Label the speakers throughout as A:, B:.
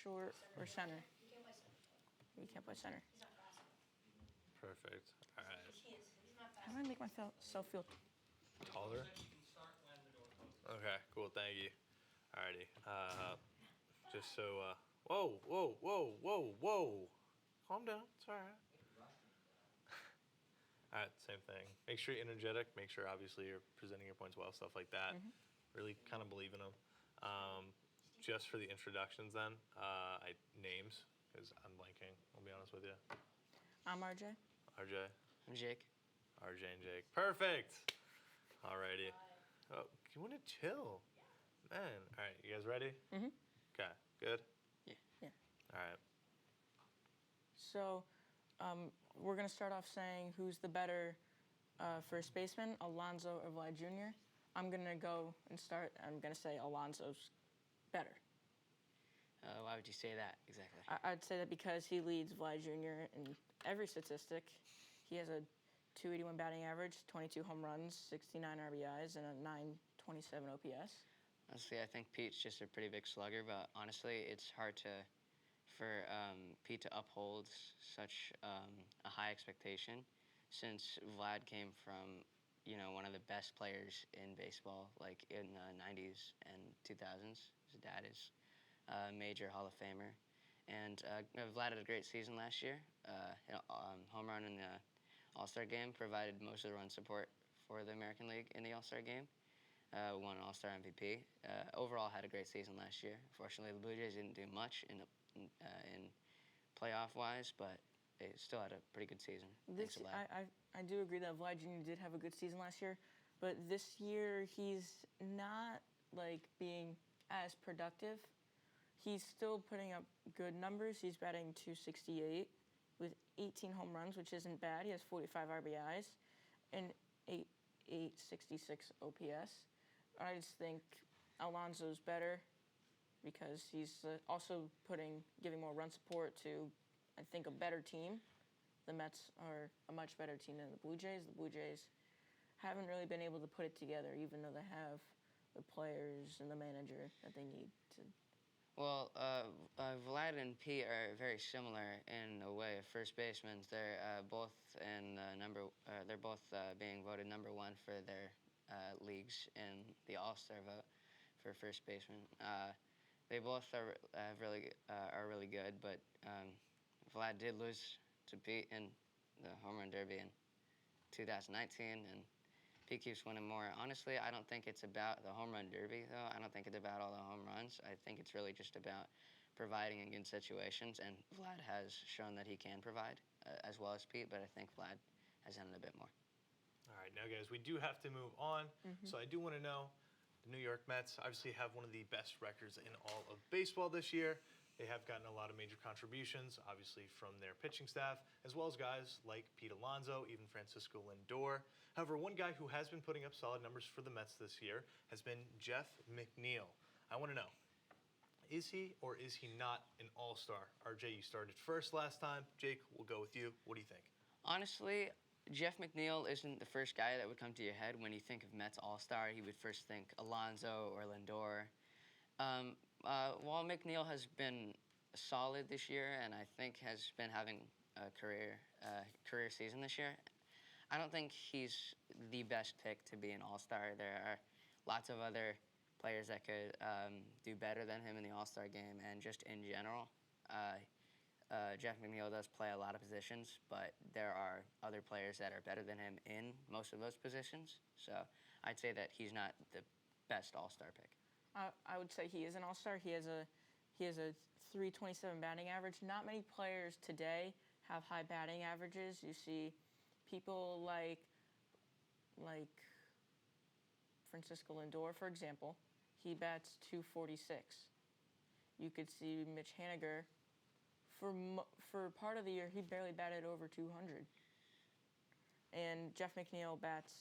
A: short, or center. He can't play center.
B: Perfect. All right.
A: How do I make myself feel
B: Taller? Okay, cool. Thank you. Alrighty. Just so. Whoa, whoa, whoa, whoa, whoa. Calm down. It's all right. All right, same thing. Make sure you're energetic. Make sure, obviously, you're presenting your points well, stuff like that. Really kind of believe in them. Just for the introductions, then, names, because I'm blanking. I'll be honest with you.
A: I'm RJ.
B: RJ.
C: I'm Jake.
B: RJ and Jake. Perfect. Alrighty. Oh, you want to chill, man. All right, you guys ready? Okay. Good.
C: Yeah.
B: All right.
A: So, we're gonna start off saying who's the better first baseman, Alonso or Vlad Jr. I'm gonna go and start. I'm gonna say Alonso's better.
C: Why would you say that exactly?
A: I'd say that because he leads Vlad Jr. in every statistic. He has a 281 batting average, 22 home runs, 69 RBIs, and a 927 OPS.
C: Honestly, I think Pete's just a pretty big slugger, but honestly, it's hard for Pete to uphold such a high expectation, since Vlad came from, one of the best players in baseball, like in the 90s and 2000s. His dad is a major Hall of Famer, and Vlad had a great season last year. Home run in the All-Star game, provided most of the run support for the American League in the All-Star game. Won an All-Star MVP. Overall, had a great season last year. Fortunately, the Blue Jays didn't do much in playoff-wise, but they still had a pretty good season.
A: I do agree that Vlad Jr. did have a good season last year, but this year he's not being as productive. He's still putting up good numbers. He's batting .268 with 18 home runs, which isn't bad. He has 45 RBIs and 866 OPS. I just think Alonso's better because he's also giving more run support to, I think, a better team. The Mets are a much better team than the Blue Jays. The Blue Jays haven't really been able to put it together, even though they have the players and the manager that they need to.
C: Well, Vlad and Pete are very similar in a way. First basemen, they're both they're both being voted #1 for their leagues in the All-Star vote for first baseman. They both are really good, but Vlad did lose to Pete in the home run derby in 2019, and Pete keeps winning more. Honestly, I don't think it's about the home run derby, though. I don't think it's about all the home runs. I think it's really just about providing in good situations, and Vlad has shown that he can provide as well as Pete, but I think Vlad has done it a bit more.
B: All right, now, guys, we do have to move on. So I do want to know, the New York Mets obviously have one of the best records in all of baseball this year. They have gotten a lot of major contributions, obviously, from their pitching staff, as well as guys like Pete Alonso, even Francisco Lindor. However, one guy who has been putting up solid numbers for the Mets this year has been Jeff McNeil. I want to know, is he or is he not an all-star? RJ, you started first last time. Jake, we'll go with you. What do you think?
C: Honestly, Jeff McNeil isn't the first guy that would come to your head when you think of Mets all-star. You would first think Alonso or Lindor. While McNeil has been solid this year and I think has been having a career season this year, I don't think he's the best pick to be an all-star. There are lots of other players that could do better than him in the all-star game, and just in general. Jeff McNeil does play a lot of positions, but there are other players that are better than him in most of those positions. So I'd say that he's not the best all-star pick.
A: I would say he is an all-star. He has a 327 batting average. Not many players today have high batting averages. You see people like Francisco Lindor, for example. He bats .246. You could see Mitch Haniger. For part of the year, he barely batted over 200. And Jeff McNeil bats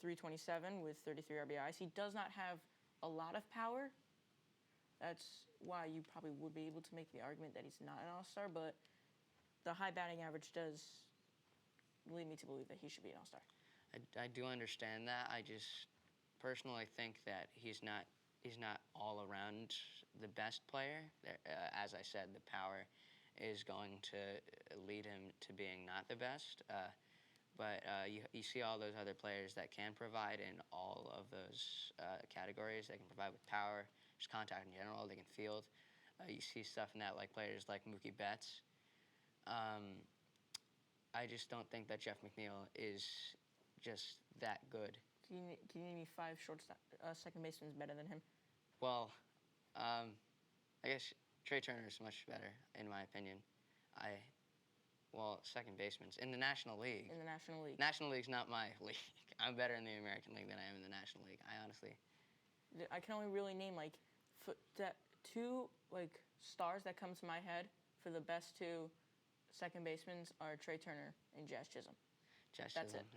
A: .327 with 33 RBIs. He does not have a lot of power. That's why you probably would be able to make the argument that he's not an all-star, but the high batting average does lead me to believe that he should be an all-star.
C: I do understand that. I just personally think that he's not he's not all around the best player. As I said, the power is going to lead him to being not the best. But you see all those other players that can provide in all of those categories. They can provide with power, just contact in general. They can field. You see stuff in that, like players like Mookie Betts. I just don't think that Jeff McNeil is just that good.
A: Can you name me 5 second basemen better than him?
C: Well, I guess Trey Turner is much better, in my opinion. Second baseman in the National League.
A: In the National League.
C: National League's not my league. I'm better in the American League than I am in the National League. I honestly.
A: I can only really name like 2 like stars that come to my head for the best 2 second basemen are Trey Turner and Jazz Chisholm.
C: That's
A: it.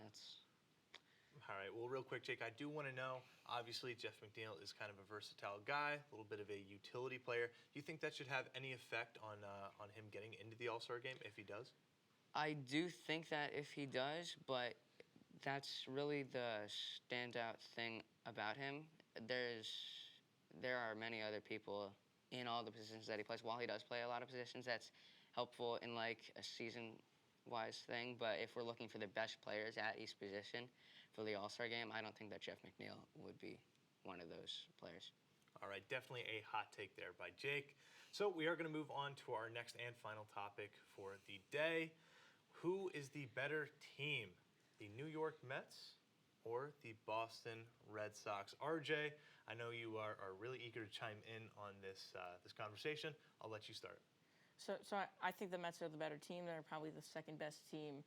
B: All right. Well, real quick, Jake, I do want to know. Obviously, Jeff McNeil is kind of a versatile guy, a little bit of a utility player. Do you think that should have any effect on him getting into the All-Star game if he does?
C: I do think that if he does, but that's really the standout thing about him. There are many other people in all the positions that he plays. While he does play a lot of positions, that's helpful in like a season-wise thing. But if we're looking for the best players at each position for the All-Star game, I don't think that Jeff McNeil would be one of those players.
B: All right, definitely a hot take there by Jake. So we are going to move on to our next and final topic for the day. Who is the better team, the New York Mets or the Boston Red Sox? RJ, I know you are really eager to chime in on this conversation. I'll let you start.
A: So I think the Mets are the better team. They're probably the second best team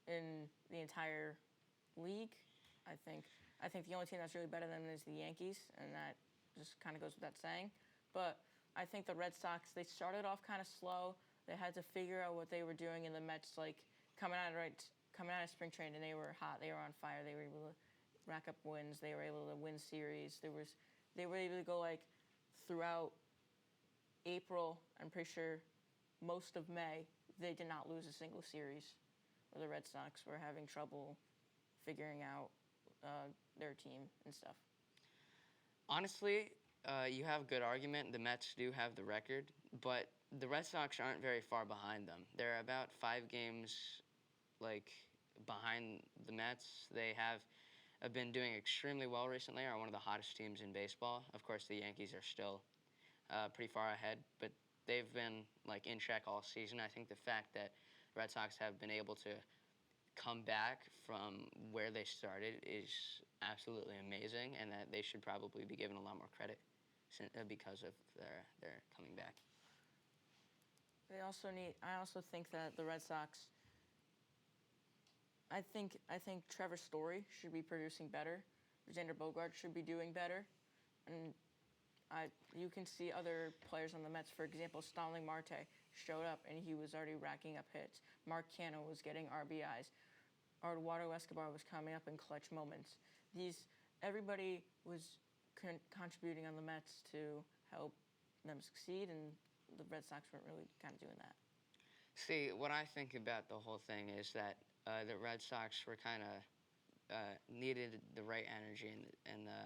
A: in the entire league. I think the only team that's really better than them is the Yankees, and that just kind of goes without saying. But I think the Red Sox, they started off kind of slow. They had to figure out what they were doing, and the Mets, like, coming out of spring training, they were hot. They were on fire. They were able to rack up wins. They were able to win series. They were able to go, like, throughout April, I'm pretty sure most of May, they did not lose a single series where the Red Sox were having trouble figuring out their team and stuff.
C: Honestly, you have a good argument. The Mets do have the record, but the Red Sox aren't very far behind them. They're about 5 games, like, behind the Mets. They have been doing extremely well recently, are one of the hottest teams in baseball. Of course, the Yankees are still pretty far ahead, but they've been, like, in check all season. I think the fact that the Red Sox have been able to come back from where they started is absolutely amazing, and that they should probably be given a lot more credit because of their coming back.
A: I also think that the Red Sox, I think Trevor Story should be producing better. Xander Bogaerts should be doing better. And you can see other players on the Mets, for example, Starling Marte showed up and he was already racking up hits. Mark Canha was getting RBIs. Eduardo Escobar was coming up in clutch moments. Everybody was contributing on the Mets to help them succeed, and the Red Sox weren't really kind of doing that.
C: See, what I think about the whole thing is that the Red Sox were kind of needed the right energy in the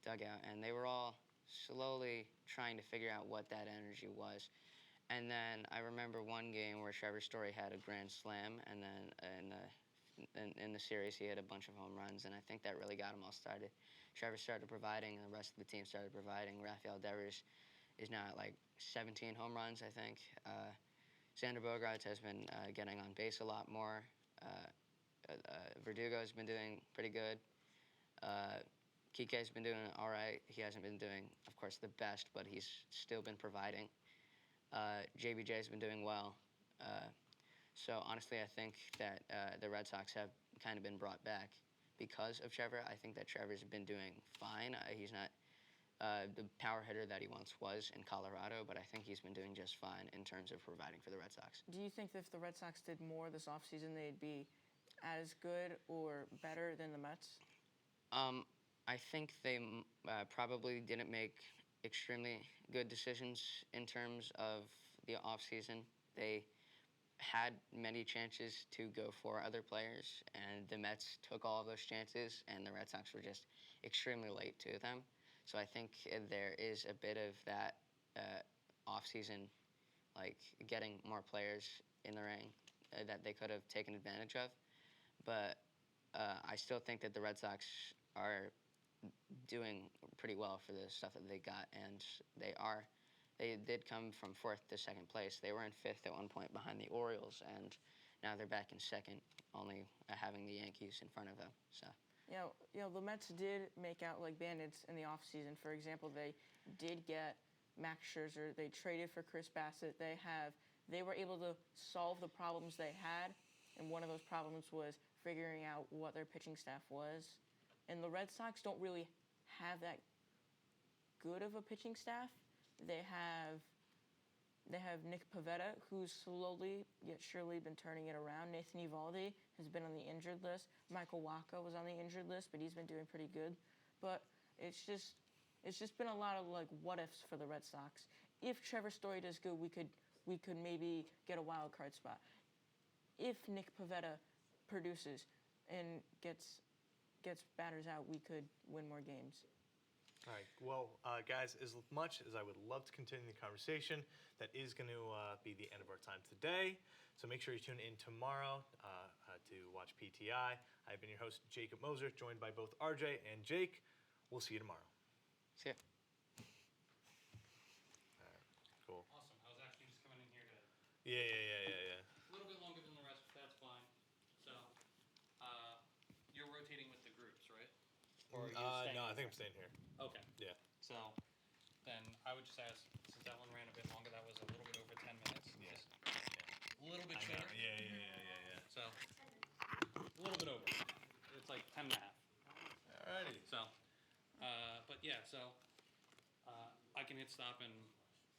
C: dugout, and they were all slowly trying to figure out what that energy was. And then I remember one game where Trevor Story had a grand slam, and then in the series he had a bunch of home runs, and I think that really got them all started. Trevor started providing, and the rest of the team started providing. Rafael Devers is now at like 17 home runs, I think. Xander Bogaerts has been getting on base a lot more. Verdugo's been doing pretty good. Kike's been doing all right. He hasn't been doing, of course, the best, but he's still been providing. JBJ's been doing well. So honestly, I think that the Red Sox have kind of been brought back because of Trevor. I think that Trevor's been doing fine. He's not the power hitter that he once was in Colorado, but I think he's been doing just fine in terms of providing for the Red Sox.
A: Do you think that if the Red Sox did more this offseason, they'd be as good or better than the Mets?
C: I think they probably didn't make extremely good decisions in terms of the offseason. They had many chances to go for other players, and the Mets took all of those chances, and the Red Sox were just extremely late to them. So I think there is a bit of that off-season, like getting more players in the ring that they could have taken advantage of. But I still think that the Red Sox are doing pretty well for the stuff that they got, and they are. They did come from 4th to 2nd place. They were in 5th at one point behind the Orioles, and now they're back in 2nd, only having the Yankees in front of them. So.
A: The Mets did make out like bandits in the offseason. For example, they did get Max Scherzer. They traded for Chris Bassett. They were able to solve the problems they had, and one of those problems was figuring out what their pitching staff was. And the Red Sox don't really have that good of a pitching staff. They have Nick Pivetta, who's slowly yet surely been turning it around. Nathan Eovaldi has been on the injured list. Michael Wacha was on the injured list, but he's been doing pretty good. But it's just been a lot of like what ifs for the Red Sox. If Trevor Story does good, we could maybe get a wild card spot. If Nick Pivetta produces and gets batters out, we could win more games.
B: All right. Well, guys, as much as I would love to continue the conversation, that is going to be the end of our time today. So make sure you tune in tomorrow to watch PTI. I've been your host, Jacob Moser, joined by both RJ and Jake. We'll see you tomorrow.
C: See ya.
B: All right. Cool.
D: Awesome. I was actually just coming in here to
B: Yeah.
D: a little bit longer than the rest, but that's fine. So, you're rotating with the groups, right? Or are you staying
B: No, I
D: in
B: think I'm
D: there?
B: staying here.
D: Okay.
B: Yeah.
D: So, then I would just ask, since that one ran a bit longer, that was a little bit over 10 minutes.
B: Yeah.
D: Just a little bit
B: I know.
D: shorter.
B: Yeah.
D: So, a little bit over. It's like 10 and a half.
B: Alrighty.
D: So, but yeah, so I can hit stop and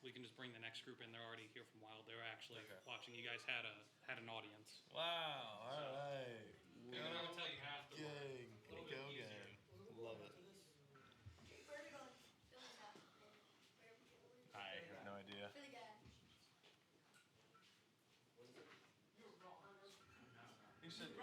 D: we can just bring the next group in. They're already here from Wild. They're actually watching. You guys had an audience.
B: Wow. All right.
D: They're gonna tell you half the
B: Gang.
D: little bit
B: Go
D: easier.
B: gang. Love it. I have no idea. You said